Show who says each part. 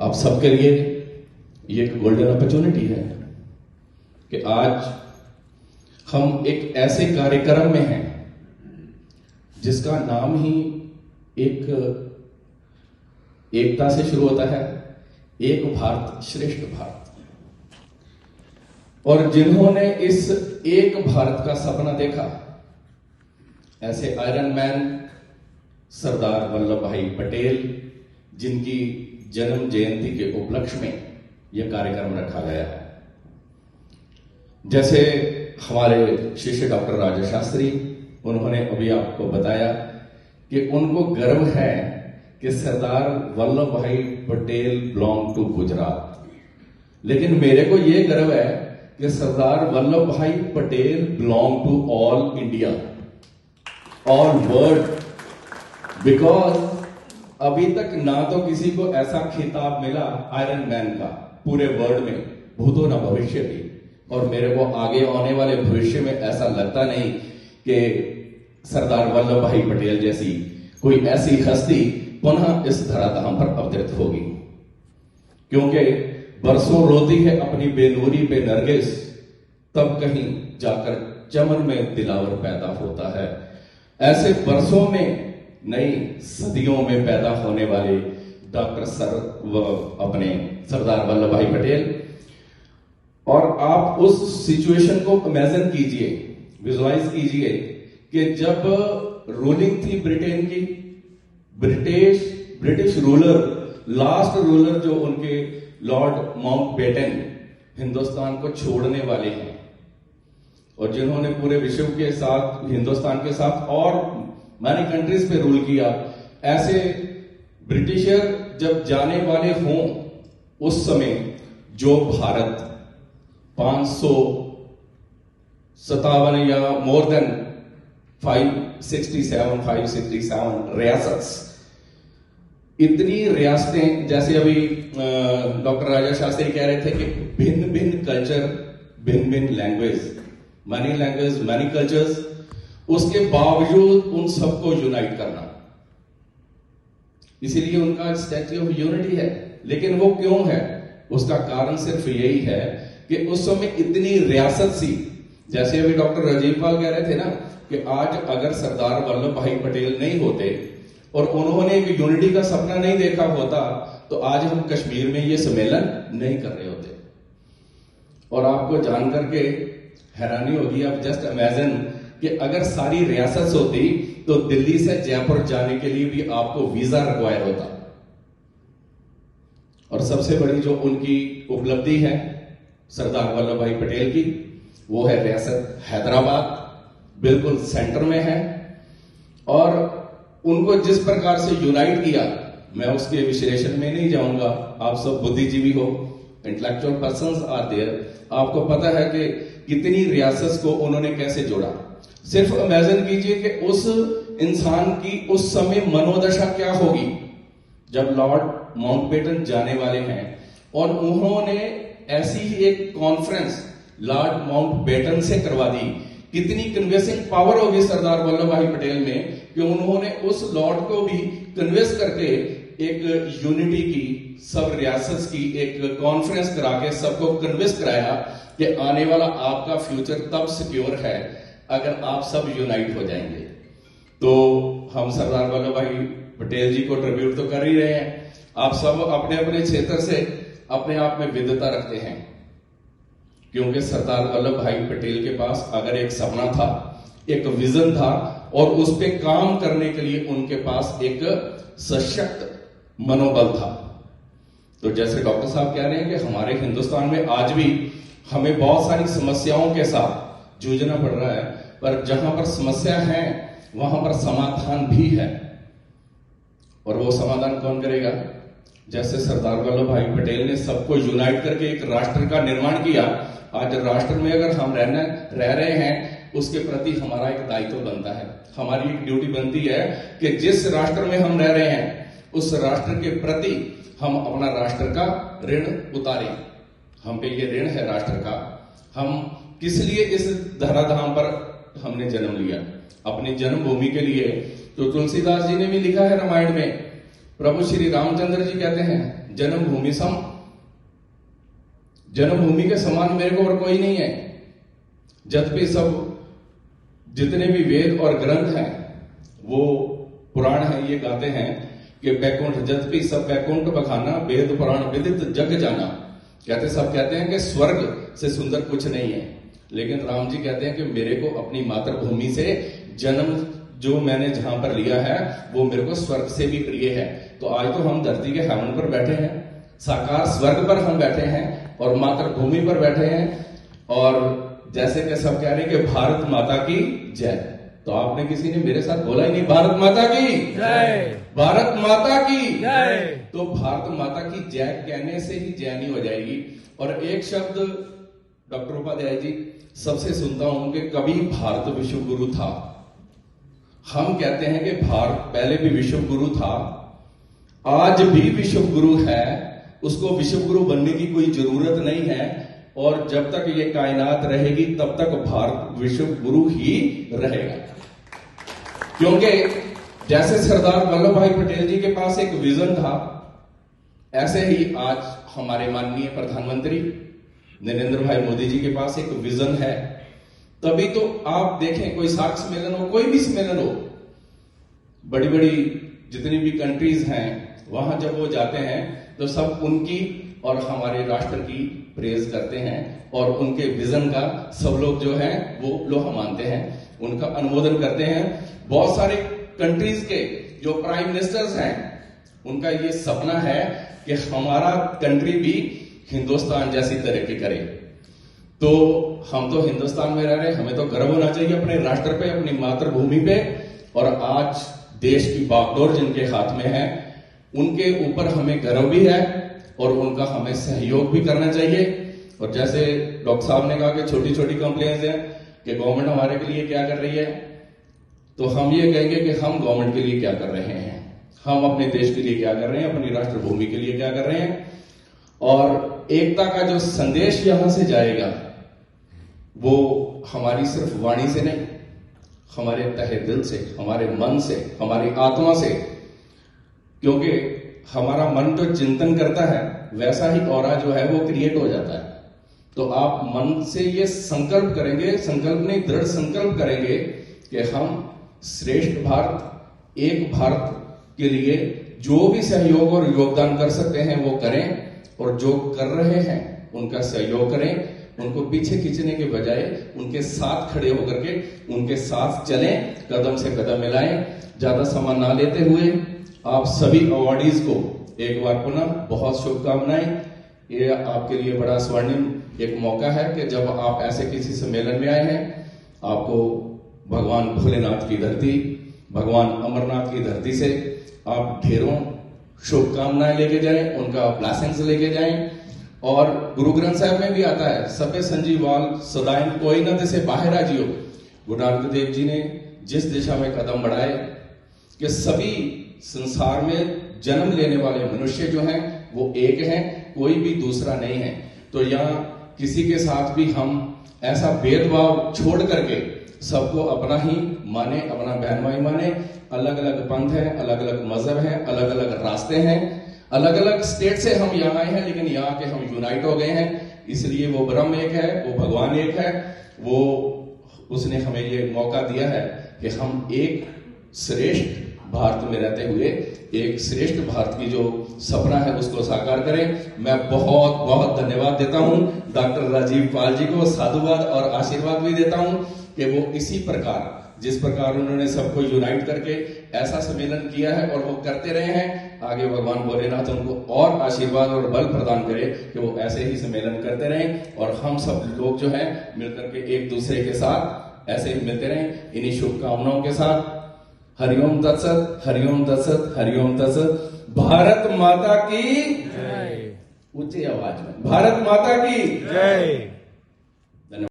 Speaker 1: आप सबके लिए ये एक गोल्डन अपॉर्चुनिटी है कि आज हम एक ऐसे कार्यक्रम में हैं जिसका नाम ही एकता से शुरू होता है, एक भारत श्रेष्ठ भारत। और जिन्होंने इस एक भारत का सपना देखा, ऐसे आयरन मैन सरदार वल्लभ भाई पटेल, जिनकी जन्म जयंती के उपलक्ष्य में यह कार्यक्रम रखा गया है। जैसे हमारे शिष्य डॉक्टर राजा शास्त्री, उन्होंने अभी आपको बताया कि उनको गर्व है कि सरदार वल्लभ भाई पटेल बिलोंग टू गुजरात, लेकिन मेरे को यह गर्व है कि Sardar Vallabh Bhai Patel belong to all India, all world. Because अभी तक ना तो किसी को ऐसा खिताब मिला आयरन मैन का पूरे वर्ल्ड में, भूतो ना भविष्य भी, और मेरे को आगे आने वाले भविष्य में ऐसा लगता नहीं कि सरदार वल्लभ भाई पटेल जैसी कोई ऐसी हस्ती पुनः इस धराधाम पर अवतरित होगी। क्योंकि बरसों रोती है अपनी बेनूरी पे नरगिस, तब कहीं जाकर चमन में दिलावर पैदा होता है। ऐसे बरसों में, नई सदियों में पैदा होने वाले डॉक्टर अपने सरदार वल्लभ भाई पटेल। और आप उस सिचुएशन को इमेजिन कीजिए, विजुलाइज कीजिए कि जब रूलिंग थी ब्रिटेन की, ब्रिटिश रूलर, लास्ट रूलर जो उनके लॉर्ड माउंटबेटन हिंदुस्तान को छोड़ने वाले हैं, और जिन्होंने पूरे विश्व के साथ, हिंदुस्तान के साथ और मैनी कंट्रीज पे रूल किया। ऐसे ब्रिटिशर जब जाने वाले हों, उस समय जो भारत 557 या मोर देन 567 रियासत, इतनी रियासतें, जैसे अभी डॉक्टर राजा शास्त्री कह रहे थे कि भिन्न भिन्न कल्चर, भिन्न भिन्न लैंग्वेज, मैनी कल्चर्स, उसके बावजूद उन सबको यूनाइट करना, इसीलिए उनका स्टैच्यू ऑफ यूनिटी है। लेकिन वो क्यों है? उसका कारण सिर्फ यही है कि उस समय इतनी रियासत सी, जैसे अभी डॉक्टर राजीव पाल कह रहे थे ना कि आज अगर सरदार वल्लभ भाई पटेल नहीं होते और उन्होंने एक यूनिटी का सपना नहीं देखा होता, तो आज हम कश्मीर में ये सम्मेलन नहीं कर रहे होते। और आपको जानकर के हैरानी होगी, आप जस्ट इमेजिन कि अगर सारी रियासत होती तो दिल्ली से जयपुर जाने के लिए भी आपको वीजा रिक्वायर होता। और सबसे बड़ी जो उनकी उपलब्धि है सरदार वल्लभ भाई पटेल की, वो है रियासत हैदराबाद, बिल्कुल सेंटर में है। और उनको जिस प्रकार से यूनाइट किया, मैं उसके विश्लेषण में नहीं जाऊंगा, आप सब बुद्धिजीवी हो, इंटेलेक्चुअल पर्संस आर देयर, आपको पता है कि कितनी रियासत को उन्होंने कैसे जोड़ा। सिर्फ इमेजिन कीजिए कि उस इंसान की उस समय मनोदशा क्या होगी जब लॉर्ड माउंटबेटन जाने वाले हैं और उन्होंने ऐसी ही एक कॉन्फ्रेंस लॉर्ड माउंटबेटन से करवा दी। कितनी कन्विंसिंग पावर होगी सरदार वल्लभ भाई पटेल में कि उन्होंने उस लॉर्ड को भी कन्विंस करके एक यूनिटी की, सब रियासत की एक कॉन्फ्रेंस करा के सबको कन्विंस कराया कि आने वाला आपका फ्यूचर तब सिक्योर है अगर आप सब यूनाइट हो जाएंगे। तो हम सरदार वल्लभ भाई पटेल जी को ट्रिब्यूट तो कर ही रहे हैं। आप सब अपने अपने क्षेत्र से अपने आप में विविधता रखते हैं, क्योंकि सरदार वल्लभ भाई पटेल के पास अगर एक सपना था, एक विजन था, और उस पर काम करने के लिए उनके पास एक सशक्त मनोबल था। तो जैसे डॉक्टर साहब कह रहे हैं कि हमारे हिंदुस्तान में आज भी हमें बहुत सारी समस्याओं के साथ जूझना पड़ रहा है, पर जहां पर समस्या है वहां पर समाधान भी है। और वो समाधान कौन करेगा? जैसे सरदार वल्लभ भाई पटेल ने सबको यूनाइट करके एक राष्ट्र का निर्माण किया। आज राष्ट्र में अगर हम रह रहे हैं, उसके प्रति हमारा एक दायित्व बनता है, हमारी एक ड्यूटी बनती है कि जिस राष्ट्र में हम रह रहे हैं उस राष्ट्र के प्रति हम अपना राष्ट्र का ऋण उतारें। हम पे ये ऋण है राष्ट्र का। हम किस लिए इस धराधाम पर हमने जन्म लिया? अपनी जन्मभूमि के लिए। तो तुलसीदास जी ने भी लिखा है रामायण में, प्रभु श्री रामचंद्र जी कहते हैं, जन्मभूमि सम, जन्मभूमि के समान मेरे को और कोई नहीं है। यद्यपि सब जितने भी वेद और ग्रंथ हैं, वो पुराण हैं, ये गाते हैं कि बैकुंठ यद्यपि सब बैकुंठ बखाना, वेद पुराण विदित जग जाना। सब कहते हैं कि स्वर्ग से सुंदर कुछ नहीं है, लेकिन राम जी कहते हैं कि मेरे को अपनी मातृभूमि से जन्म जो मैंने जहां पर लिया है वो मेरे को स्वर्ग से भी प्रिय है। तो आज तो हम धरती के हेवन पर बैठे हैं, साकार स्वर्ग पर हम बैठे हैं और मातृभूमि पर बैठे हैं। और जैसे कि सब कह रहे हैं कि भारत माता की जय, तो आपने किसी ने मेरे साथ बोला ही नहीं भारत माता की जय, भारत माता की जय। तो भारत माता की जय कहने से ही जय नहीं हो जाएगी। और एक शब्द डॉक्टर उपाध्याय जी सबसे सुनता हूं कि कभी भारत विश्व गुरु था। हम कहते हैं कि भारत पहले भी विश्व गुरु था, आज भी विश्व गुरु है, उसको विश्व गुरु बनने की कोई जरूरत नहीं है। और जब तक ये कायनात रहेगी तब तक भारत विश्व गुरु ही रहेगा। क्योंकि जैसे सरदार वल्लभ भाई पटेल जी के पास एक विजन था, ऐसे ही आज हमारे माननीय प्रधानमंत्री नरेंद्र भाई मोदी जी के पास एक विजन है। तभी तो आप देखें, कोई सार्क सम्मेलन हो, कोई भी सम्मेलन हो, बड़ी बड़ी जितनी भी कंट्रीज हैं, वहां जब वो जाते हैं तो सब उनकी और हमारे राष्ट्र की प्रेज करते हैं और उनके विजन का सब लोग जो है वो लोहा मानते हैं, उनका अनुमोदन करते हैं। बहुत सारे कंट्रीज के जो प्राइम मिनिस्टर्स हैं, उनका ये सपना है कि हमारा कंट्री भी हिंदुस्तान जैसी तरक्की करे। तो हम तो हिंदुस्तान में रह रहे हैं, हमें तो गर्व होना चाहिए अपने राष्ट्र पे, अपनी मातृभूमि पे। और आज देश की बागडोर जिनके हाथ में है, उनके ऊपर हमें गर्व भी है और उनका हमें सहयोग भी करना चाहिए। और जैसे डॉक्टर साहब ने कहा कि छोटी छोटी कंप्लेंट्स हैं कि गवर्नमेंट हमारे के लिए क्या कर रही है, तो हम ये कहेंगे कि हम गवर्नमेंट के लिए क्या कर रहे हैं, हम अपने देश के लिए क्या कर रहे हैं, अपनी राष्ट्रभूमि के लिए क्या कर रहे हैं। और एकता का जो संदेश यहां से जाएगा वो हमारी सिर्फ वाणी से नहीं, हमारे तहे दिल से, हमारे मन से, हमारी आत्मा से। क्योंकि हमारा मन जो चिंतन करता है वैसा ही ऑरा जो है वो क्रिएट हो जाता है। तो आप मन से ये संकल्प करेंगे, संकल्प नहीं दृढ़ संकल्प करेंगे कि हम श्रेष्ठ भारत, एक भारत के लिए जो भी सहयोग और योगदान कर सकते हैं वो करें, और जो कर रहे हैं उनका सहयोग करें, उनको पीछे खींचने के बजाय उनके साथ खड़े होकर के उनके साथ चलें, कदम से कदम मिलाएं। ज्यादा समय ना लेते हुए आप सभी अवार्डीज को एक बार पुनः बहुत शुभकामनाएं। ये आपके लिए बड़ा स्वर्णिम एक मौका है कि जब आप ऐसे किसी सम्मेलन में आए हैं, आपको भगवान भोलेनाथ की धरती, भगवान अमरनाथ की धरती से आप ढेरों शुभकामनाएं लेके जाएं, उनका ब्लेसिंग्स लेके जाएं। और गुरु ग्रंथ साहब में भी आता है, सबे संजीवाल सदाइन कोई न दिसे बाहर आजियो। गुरु नानक देव जी ने जिस दिशा में कदम बढ़ाए कि सभी संसार में जन्म लेने वाले मनुष्य जो हैं वो एक हैं, कोई भी दूसरा नहीं है। तो यहाँ किसी के साथ भी हम ऐसा भेदभाव छोड़ करके सबको अपना ही माने, अपना बहन भाई माने। अलग अलग पंथ हैं, अलग अलग मजहब हैं, अलग अलग रास्ते हैं, अलग अलग स्टेट से हम यहाँ आए हैं, लेकिन यहाँ के हम यूनाइट हो गए हैं। इसलिए वो ब्रह्म एक है, वो भगवान एक है, वो उसने हमें ये मौका दिया है कि हम एक श्रेष्ठ भारत में रहते हुए एक श्रेष्ठ भारत की जो सपना है उसको साकार करें। मैं बहुत बहुत धन्यवाद देता हूं डॉक्टर राजीव पाल जी को, साधुवाद और आशीर्वाद भी देता हूं कि वो इसी प्रकार, जिस प्रकार उन्होंने सबको यूनाइट करके ऐसा सम्मेलन किया है और वो करते रहे हैं, आगे भगवान भोलेनाथ उनको और आशीर्वाद और बल प्रदान करे कि वो ऐसे ही सम्मेलन करते रहें और हम सब लोग जो है मिलकर के एक दूसरे के साथ ऐसे ही मिलते रहें। इन्हीं शुभकामनाओं के साथ हरिओम तत्सत, हरिओम तत्सत, हरिओम तत्सत। भारत माता की जय। ऊंची आवाज में भारत माता की जय।